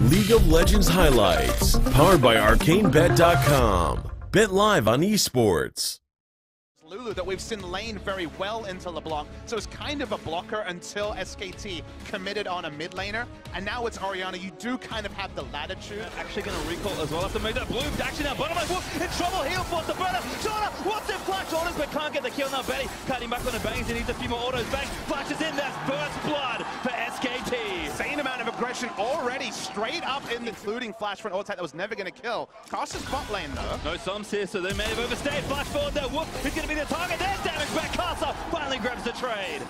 League of Legends highlights, powered by ArcaneBet.com. Bet live on esports. Lulu that we've seen lane very well into LeBlanc, so it's kind of a blocker until SKT committed on a mid laner, and now it's Orianna. You do kind of have the latitude. Actually going to recall as well after make that blue actually now bottom line Wolf in trouble. He'll force the burner. Shona wants it, flash orders but can't get the kill. Now Betty cutting back on the bangs. He needs a few more autos. Bang flashes in. That's first blood for SKT. Same amount of aggression already straight up in the including flash for an ult that was never going to kill. Caster's bot lane though. No Psalms here, so they may have overstayed. Flash forward there. Wolf is going to be the target. There's damage back. Karsa finally grabs the trade.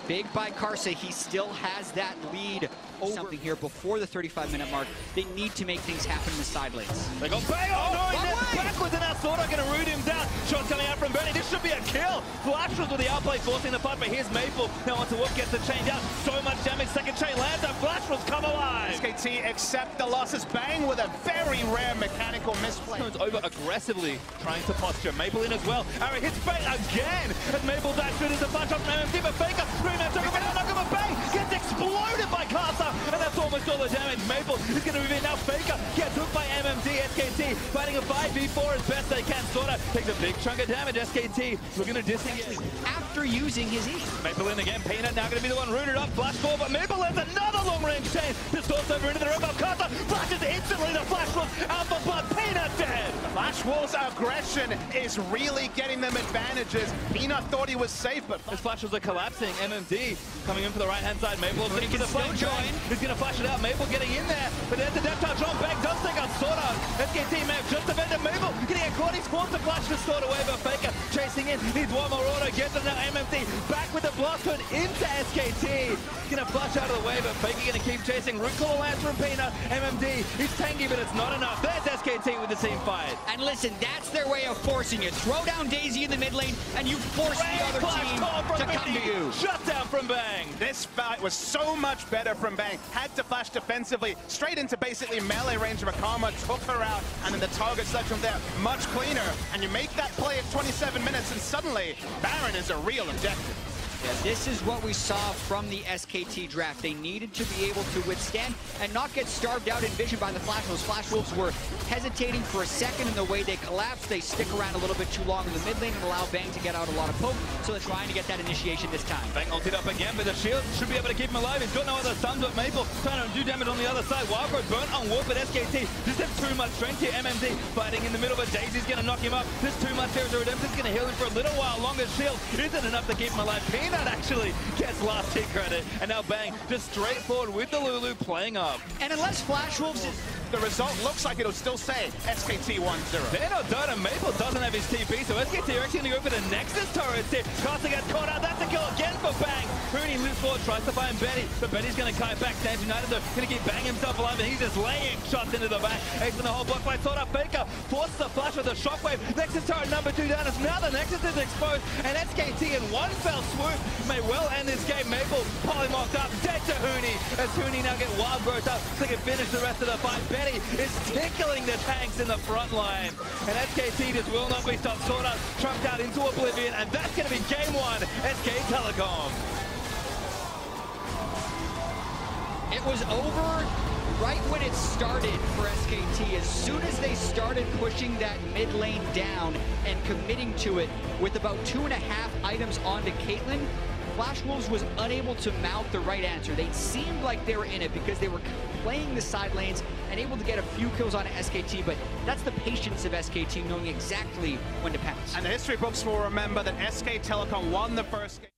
Big by Karsa, he still has that lead over something here before the 35-minute mark. They need to make things happen in the side lanes. They go bang! Oh no, he gets backwards and now Sorta gonna root him down. Shot coming out from Bernie. This should be a kill. Flash was with the outplay forcing the fight, but here's Maple. Now once the Wolf gets the chain down. So much damage, second chain lands and Flash was come alive. SKT accept the losses. Bang with a very rare mechanical misplay. Turns over aggressively, trying to posture. Maple in as well. Arrow hits Bang again. As Maple dash through the flash up from MMD, but Faker, Bang gets exploded by Karsa, and that's almost all the damage. Maple is going to move in now. Faker gets hooked by MMD. SKT fighting a 5v4 as best they can. Sorta takes a big chunk of damage. SKT looking to disengage after using his E. Maple in again. Peanut now going to be the one rooted up. Flash forward, but Maple lands another long range chain. Just tossed over into the rip up. Karsa flashes instantly. The flash was out for blood. Peanut dead. Flash Wolf's aggression is really getting them advantages. Peanut thought he was safe, but his flash was collapsing. MMD coming in for the right-hand side. Maple looking for the flank join. He's going to flash it out. Maple getting in there, but there's the death touch on. Bang does take out Sorta. SKT may have just defended Maple. Getting a caught. He's forced to flash the Sorta away, but Faker chasing in. Needs one more auto. Gets it now. MMD back with the blast turn into SKT. Going to flash out of the way, but Faker going to keep chasing. Root call lands from Peanut. MMD, he's tanky, but it's not enough. There's SKT with the team fight. And listen, that's their way of forcing you. Throw down Daisy in the mid lane, and you force the other team to come to you. Shut down from Bang. This fight was so much better from Bang. Had to flash defensively, straight into basically melee range of Akama, took her out, and then the target selection there, much cleaner. And you make that play at 27 minutes, and suddenly, Baron is a real objective. Yeah, this is what we saw from the SKT draft. They needed to be able to withstand and not get starved out in vision by the Flash Wolves. Flash Wolves were hesitating for a second in the way they collapsed. They stick around a little bit too long in the mid lane and allow Bang to get out a lot of poke, so they're trying to get that initiation this time. Bang ulted up again, but the shield should be able to keep him alive. He's got no other stuns, but Maple trying to do damage on the other side. Wildcard burnt on Wolf, but SKT just have too much strength here. MMD fighting in the middle, but Daisy's going to knock him up. There's too much here. The Redemption's going to heal him for a little while longer. Shield isn't enough to keep him alive. Peanut actually gets last hit credit, and now Bang just straightforward with the Lulu playing up. And unless Flash Wolves is... The result looks like it'll still say SKT 1-0. They're not done, and Maple doesn't have his TP, so SKT are actually going to go for the Nexus turret here. Carter gets caught out. That's a kill again for Bang. Rooney loops forward, tries to find Betty, but Betty's going to kite back. Stands United, though, going to keep Bang himself alive, and he's just laying shots into the back. Ace in the whole block by Sorta. Faker forces the flash with a shockwave. Nexus turret number 2 down. As now the Nexus is exposed, and SKT in one fell swoop may well end this game. Maple polymocked up, dead to Hooney, as Hooney now get wild growth up so they can finish the rest of the fight. Betty is tickling the tanks in the front line, and SKT just will not be stopped. Sorta trumped out into oblivion, and that's going to be game 1, SK Telecom. It was over right when it started for SKT. As soon as they started pushing that mid lane down and committing to it with about 2.5 items onto Caitlyn, Flash Wolves was unable to mount the right answer. They seemed like they were in it because they were playing the side lanes and able to get a few kills on SKT, but that's the patience of SKT, knowing exactly when to pounce. And the history books will remember that SK Telecom won the first game.